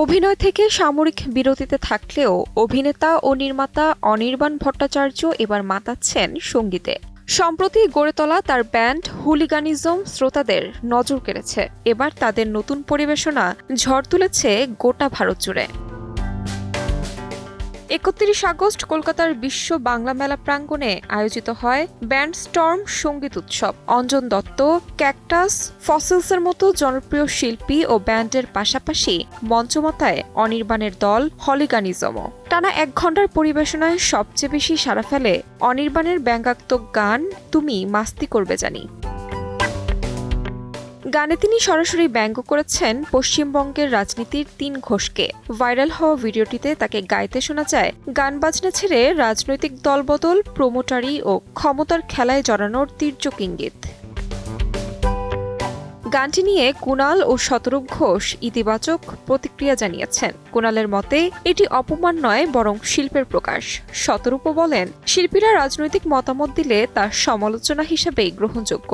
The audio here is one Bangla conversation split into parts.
অভিনয় থেকে সাময়িক বিরতিতে থাকলেও অভিনেতা ও নির্মাতা অনির্বাণ ভট্টাচার্য এবার মাতাচ্ছেন সঙ্গীতে। সম্প্রতি গড়ে তোলা তার ব্যান্ড হুলিগানিজম শ্রোতাদের নজর কেড়েছে। এবার তাদের নতুন পরিবেশনা ঝড় তুলেছে গোটা ভারত জুড়ে। ৩১ আগস্ট কলকাতার বিশ্ব বাংলা মেলা প্রাঙ্গণে আয়োজিত হয় ব্যান্ড স্টর্ম সঙ্গীত উৎসব। অঞ্জন দত্ত, ক্যাকটাস, ফসিলসের মতো জনপ্রিয় শিল্পী ও ব্যান্ডের পাশাপাশি মঞ্চমাতায় অনির্বাণের দল হলিগানিজমও। টানা ১ ঘণ্টার পরিবেশনায় সবচেয়ে বেশি সাড়া ফেলে অনির্বাণের ব্যঙ্গাত্মক গান তুমি মাস্তি করবে জানি। গানে তিনি সরাসরি ব্যঙ্গ করেছেন পশ্চিমবঙ্গের রাজনীতির ৩ ঘোষকে। ভাইরাল হওয়া ভিডিওটিতে তাকে গাইতে শোনা যায় গান বাজনা ছেড়ে রাজনৈতিক দলবদল, প্রমোটারি ও ক্ষমতার খেলায় জড়ানোর তীর্যক ইঙ্গিত। গানটি নিয়ে কুণাল ও শতরূপ ঘোষ ইতিবাচক প্রতিক্রিয়া জানিয়েছেন। কুণালের মতে এটি অপমান নয়, বরং শিল্পের প্রকাশ। শতরূপও বলেন, শিল্পীরা রাজনৈতিক মতামত দিলে তা সমালোচনা হিসেবেই গ্রহণযোগ্য।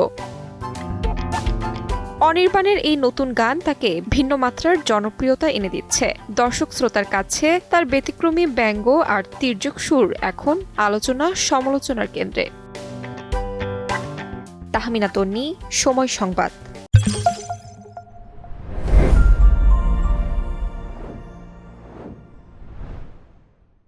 অনির্বাণের এই নতুন গান তাকে ভিন্ন মাত্রার জনপ্রিয়তা এনে দিচ্ছে। দর্শক শ্রোতার কাছে তার ব্যতিক্রমী ব্যঙ্গ আর তীর্যক সুর এখন আলোচনা সমালোচনার কেন্দ্রে। তাহমিনা তন্নি, সময় সংবাদ।